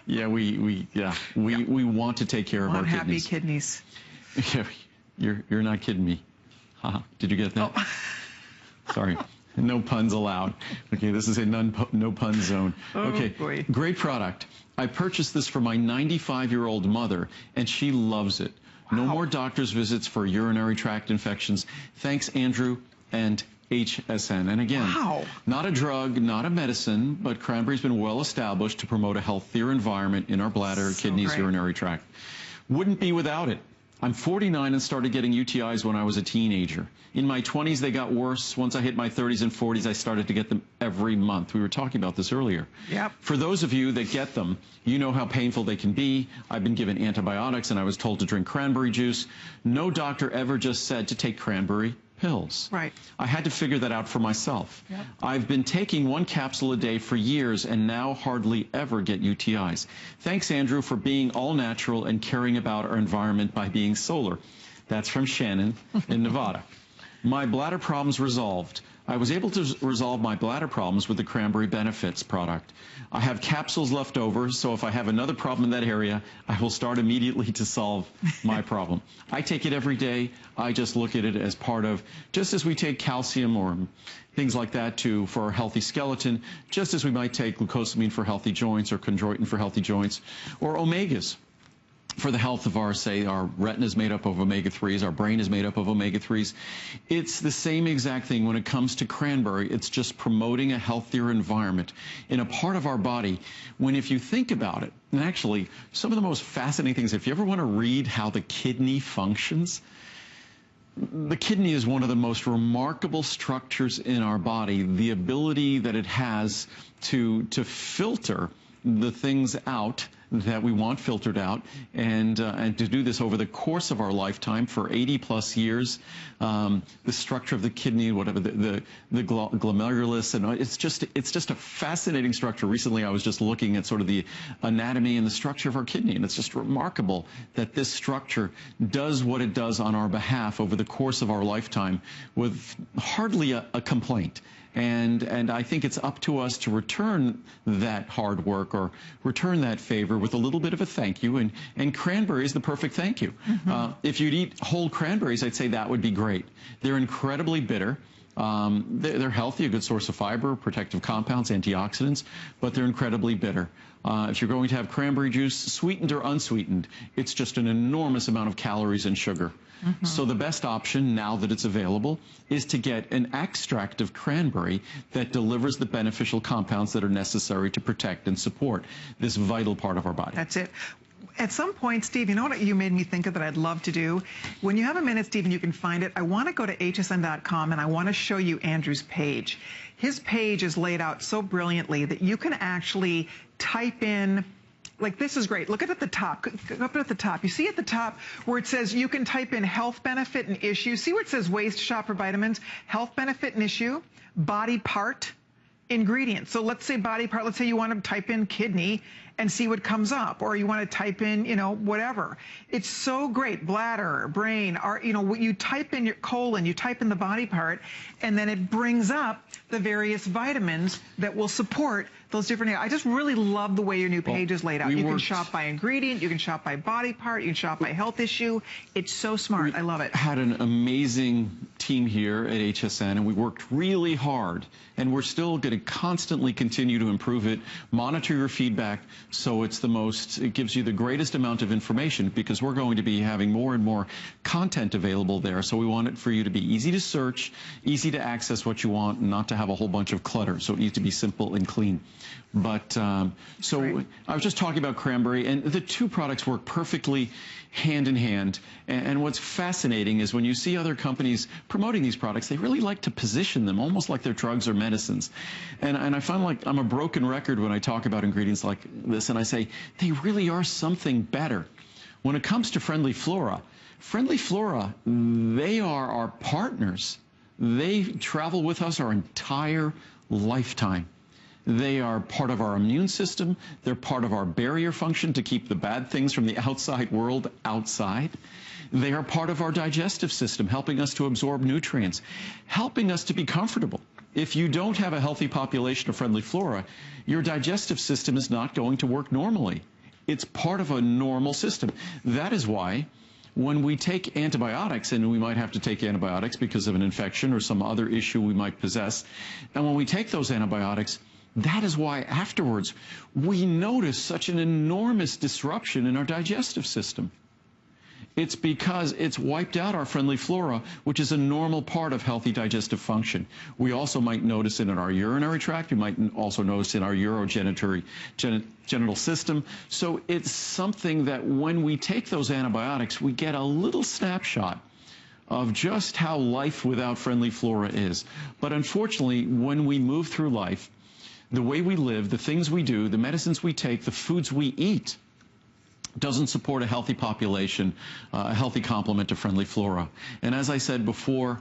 Yeah, we want to take care of our Unhappy kidneys. kidneys. Yeah, you're not kidding me. Did you get that? Oh. Sorry. No puns allowed. Okay, this is a no pun zone. Okay, boy. Great product. I purchased this for my 95-year-old mother, and she loves it. No more doctor's visits for urinary tract infections. Thanks, Andrew and HSN. And again, not a drug, not a medicine, but cranberry's been well established to promote a healthier environment in our bladder, kidneys, urinary tract. Wouldn't be without it. I'm 49 and started getting UTIs when I was a teenager. In my 20s, they got worse. Once I hit my 30s and 40s, I started to get them every month. We were talking about this earlier. Yep. For those of you that get them, you know how painful they can be. I've been given antibiotics, and I was told to drink cranberry juice. No doctor ever just said to take cranberry pills. Right. I had to figure that out for myself. Yep. I've been taking 1 capsule a day for years and now hardly ever get UTIs. Thanks, Andrew, for being all natural and caring about our environment by being solar. That's from Shannon in Nevada. My bladder problems resolved. I was able to resolve my bladder problems with the Cranberry Benefits product. I have capsules left over, so if I have another problem in that area, I will start immediately to solve my problem. I take it every day. I just look at it as part of, just as we take calcium or things like that for our healthy skeleton, just as we might take glucosamine for healthy joints or chondroitin for healthy joints, or omegas for the health of our retina is made up of omega-3s, our brain is made up of omega-3s. It's the same exact thing when it comes to cranberry. It's just promoting a healthier environment in a part of our body when, if you think about it, and actually some of the most fascinating things, if you ever want to read how the kidney functions, the kidney is one of the most remarkable structures in our body. The ability that it has to filter the things out that we want filtered out, and to do this over the course of our lifetime for 80+ years. The structure of the kidney, whatever the glomerulus, and it's just a fascinating structure. Recently, I was just looking at sort of the anatomy and the structure of our kidney, and it's just remarkable that this structure does what it does on our behalf over the course of our lifetime with hardly a complaint. And I think it's up to us to return that hard work or return that favor with a little bit of a thank you. And cranberry is the perfect thank you. If you'd eat whole cranberries, I'd say that would be great. They're incredibly bitter. They're healthy, a good source of fiber, protective compounds, antioxidants, but they're incredibly bitter. If you're going to have cranberry juice, sweetened or unsweetened, it's just an enormous amount of calories and sugar. So the best option, now that it's available, is to get an extract of cranberry that delivers the beneficial compounds that are necessary to protect and support this vital part of our body. That's it. At some point, Steve, you know what you made me think of that I'd love to do? When you have a minute, Steve, and you can find it, I want to go to hsn.com and I want to show you Andrew's page. His page is laid out so brilliantly that you can actually type in, like, this is great. Look at the top. Go up at the top. You see at the top where it says you can type in health benefit and issue. See where it says ways to shop for vitamins? Health benefit and issue, body part, ingredients. So let's say body part. Let's say you want to type in kidney and see what comes up, or you want to type in, you know, whatever. It's so great. Bladder, brain, you know, you type in your colon, you type in the body part, and then it brings up the various vitamins that will support those different areas. I just really love the way your new page is laid out. You can shop by ingredient, you can shop by body part, you can shop by health issue. It's so smart. I love it. Had an amazing team here at HSN, and we worked really hard, and we're still going to constantly continue to improve it, monitor your feedback, So it gives you the greatest amount of information, because we're going to be having more and more content available there. So we want it for you to be easy to search, easy to access what you want, and not to have a whole bunch of clutter. So it needs to be simple and clean. But so Right. I was just talking about Cranberry, and the two products work perfectly hand in hand. And what's fascinating is when you see other companies promoting these products, they really like to position them almost like they're drugs or medicines. And I find like I'm a broken record when I talk about ingredients like this, and I say they really are something better. When it comes to Friendly Flora, they are our partners. They travel with us our entire lifetime. They are part of our immune system. They're part of our barrier function to keep the bad things from the outside world outside. They are part of our digestive system, helping us to absorb nutrients, helping us to be comfortable. If you don't have a healthy population of Friendly Flora, your digestive system is not going to work normally. It's part of a normal system. That is why when we take antibiotics, and we might have to take antibiotics because of an infection or some other issue we might possess, and when we take those antibiotics, that is why afterwards we notice such an enormous disruption in our digestive system. It's because it's wiped out our Friendly Flora, which is a normal part of healthy digestive function. We also might notice it in our urinary tract. We might also notice it in our urogenital system. So it's something that when we take those antibiotics, we get a little snapshot of just how life without Friendly Flora is. But unfortunately, when we move through life, the way we live, the things we do, the medicines we take, the foods we eat, doesn't support a healthy population, a healthy complement of Friendly Flora. And as I said before,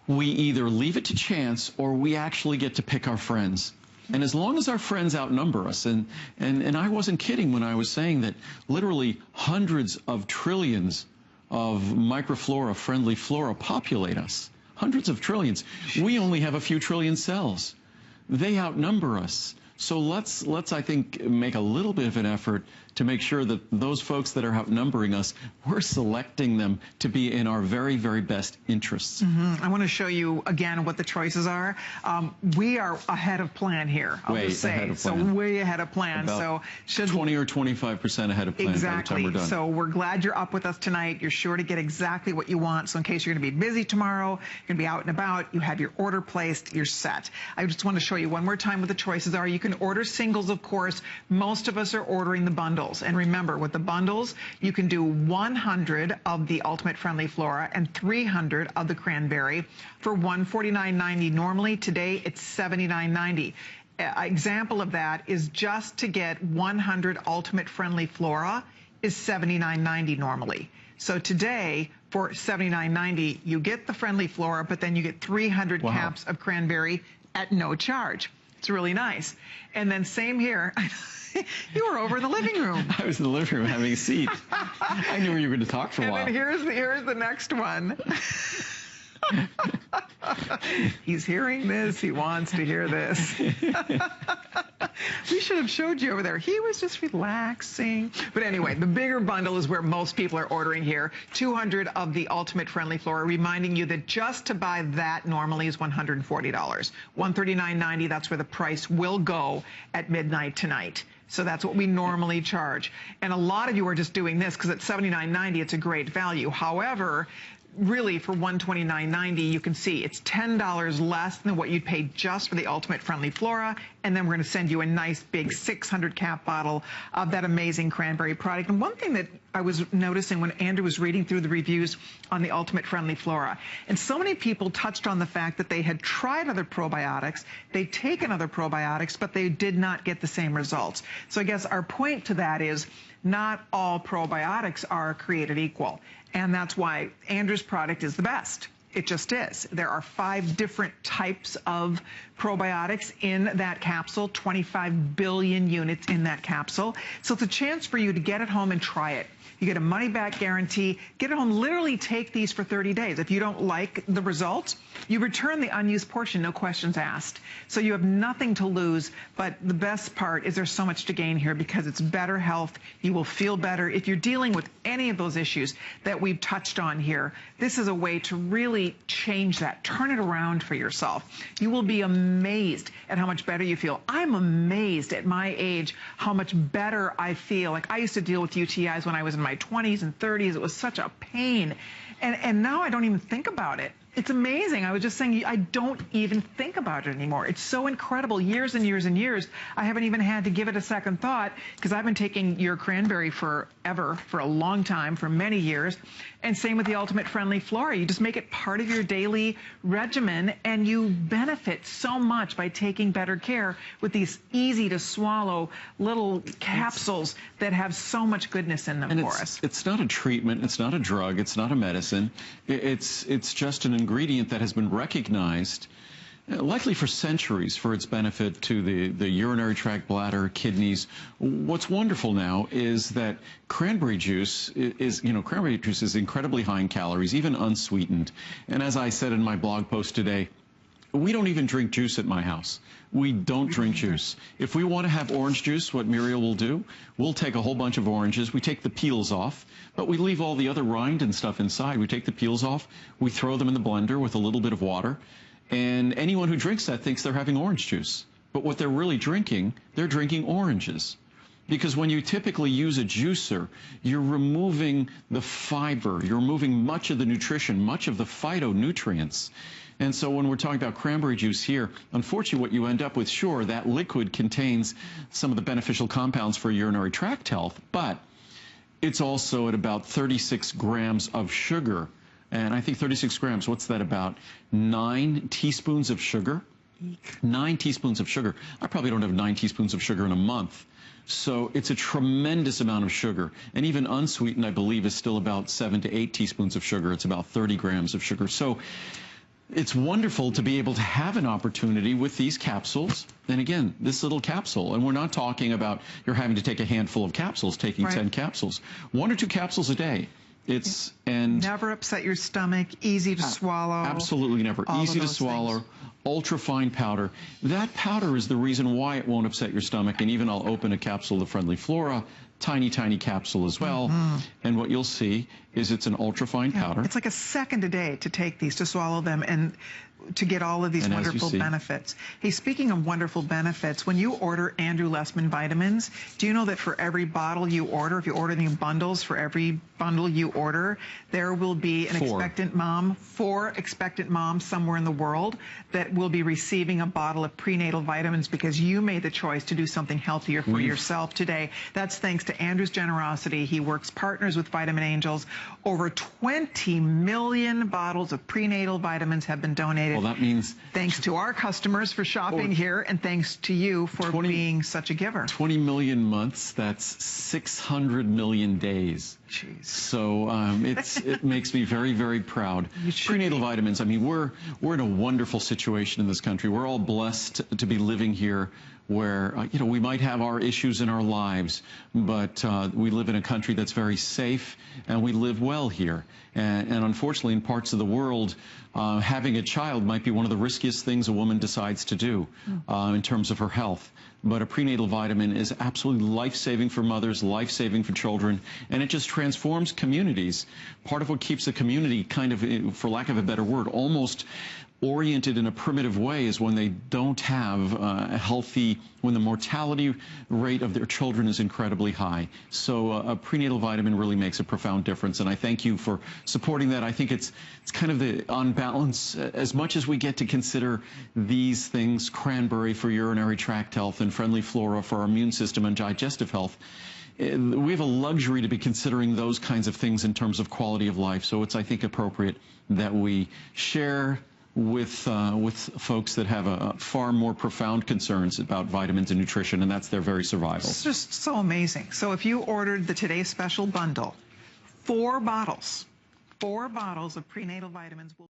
we either leave it to chance or we actually get to pick our friends. And as long as our friends outnumber us, and I wasn't kidding when I was saying that literally hundreds of trillions of microflora, Friendly Flora populate us, hundreds of trillions. We only have a few trillion cells. They outnumber us. So let's I think, make a little bit of an effort to make sure that those folks that are outnumbering us, we're selecting them to be in our very, very best interests. I want to show you again what the choices are. We are ahead of plan here, I'll just say. Ahead of plan. So way ahead of plan. About so 20 or 25% ahead of plan by the time we're done. So we're glad you're up with us tonight. You're sure to get exactly what you want. So in case you're going to be busy tomorrow, you're going to be out and about, you have your order placed, you're set. I just want to show you one more time what the choices are. You can order singles, of course. Most of us are ordering the bundles. And remember, with the bundles, you can do 100 of the Ultimate Friendly Flora and 300 of the Cranberry for $149.90 normally. Today, it's $79.90. Example of that is just to get 100 Ultimate Friendly Flora is $79.90 normally. So today, for $79.90, you get the Friendly Flora, but then you get 300 caps of Cranberry at no charge. It's really nice. And then same here. You were over in the living room. I was in the living room having a seat. I knew you were going to talk for a while. And then here's the next one. He's hearing this. He wants to hear this. We should have showed you over there. He was just relaxing. But anyway, the bigger bundle is where most people are ordering here. 200 of the Ultimate Friendly Flora, reminding you that just to buy that normally is $140. $139.90, that's where the price will go at midnight tonight. So that's what we normally charge. And a lot of you are just doing this because at $79.90, it's a great value. However, really for $129.90, you can see it's $10 less than what you'd pay just for the Ultimate Friendly Flora. And then we're going to send you a nice big 600 cap bottle of that amazing cranberry product. And one thing that I was noticing when Andrew was reading through the reviews on the Ultimate Friendly Flora, and so many people touched on the fact that they had tried other probiotics, they'd taken other probiotics, but they did not get the same results. So I guess our point to that is not all probiotics are created equal. And that's why Andrew's product is the best. It just is. There are 5 different types of probiotics in that capsule, 25 billion units in that capsule. So it's a chance for you to get it home and try it. You get a money-back guarantee. Get it home. Literally take these for 30 days. If you don't like the results, You return the unused portion, no questions asked. So you have nothing to lose, but the best part is there's so much to gain here because it's better health. You will feel better. If you're dealing with any of those issues that we've touched on here, this is a way to really change that. Turn it around for yourself. You will be amazed at how much better you feel. I'm amazed at my age how much better I feel. Like, I used to deal with UTIs when I was in my 20s and 30s. It was such a pain. And now I don't even think about it. It's amazing. I was just saying, I don't even think about it anymore. It's so incredible. Years and years and years, I haven't even had to give it a second thought because I've been taking your cranberry forever, for a long time, for many years. And same with the Ultimate Friendly Flora. You just make it part of your daily regimen, and you benefit so much by taking better care with these easy to swallow little capsules that have so much goodness in them for us. It's not a treatment. It's not a drug. It's not a medicine. It's just an ingredient that has been recognized, likely for centuries, for its benefit to the urinary tract, bladder, kidneys. What's wonderful now is that cranberry juice is incredibly high in calories, even unsweetened. And as I said in my blog post today, we don't even drink juice at my house. We don't drink juice. If we want to have orange juice, what Muriel will do, we'll take a whole bunch of oranges. We take the peels off, but we leave all the other rind and stuff inside. We take the peels off. We throw them in the blender with a little bit of water. And anyone who drinks that thinks they're having orange juice. But what they're really drinking, they're drinking oranges. Because when you typically use a juicer, you're removing the fiber, you're removing much of the nutrition, much of the phytonutrients. And so when we're talking about cranberry juice here, unfortunately what you end up with, sure, that liquid contains some of the beneficial compounds for urinary tract health, but it's also at about 36 grams of sugar. And I think 36 grams, what's that about? 9 teaspoons of sugar? 9 teaspoons of sugar. I probably don't have 9 teaspoons of sugar in a month. So it's a tremendous amount of sugar. And even unsweetened, I believe, is still about 7 to 8 teaspoons of sugar. It's about 30 grams of sugar. So it's wonderful to be able to have an opportunity with these capsules. And again, this little capsule, and we're not talking about you're having to take a handful of capsules, taking 10 capsules. 1 or 2 capsules a day. It's never upset your stomach, easy to swallow. Absolutely never. Easy to swallow, ultra fine powder. That powder is the reason why it won't upset your stomach. And even I'll open a capsule of Friendly Flora, tiny, tiny capsule as well. And what you'll see is it's an ultra fine powder. It's like a second a day to take these, to swallow them, and to get all of these wonderful benefits. Hey, speaking of wonderful benefits, when you order Andrew Lessman vitamins, do you know that for every bottle you order, if you order the bundles, for every bundle you order, there will be an expectant mom, 4 expectant moms somewhere in the world that will be receiving a bottle of prenatal vitamins because you made the choice to do something healthier for yourself today. That's thanks to Andrew's generosity. He works partners with Vitamin Angels. Over 20 million bottles of prenatal vitamins have been donated. Well, that means thanks to our customers for shopping here, and thanks to you for being such a giver. 20 million months, that's 600 million days. Jeez. So it makes me very, very proud. Prenatal vitamins, I mean, we're in a wonderful situation in this country. We're all blessed to be living here where, we might have our issues in our lives, but we live in a country that's very safe, and we live well here. And unfortunately, in parts of the world, having a child might be one of the riskiest things a woman decides to do in terms of her health. But a prenatal vitamin is absolutely life-saving for mothers, life-saving for children, and it just transforms communities. Part of what keeps a community kind of, for lack of a better word, almost oriented in a primitive way is when they don't have a healthy, when the mortality rate of their children is incredibly high. So a prenatal vitamin really makes a profound difference, and I thank you for supporting that. I think it's kind of the on balance, as much as we get to consider these things, cranberry for urinary tract health and Friendly Flora for our immune system and digestive health, we have a luxury to be considering those kinds of things in terms of quality of life. So it's, I think, appropriate that we share with folks that have far more profound concerns about vitamins and nutrition, and that's their very survival. It's just so amazing. So if you ordered the Today Special bundle, 4 bottles of prenatal vitamins will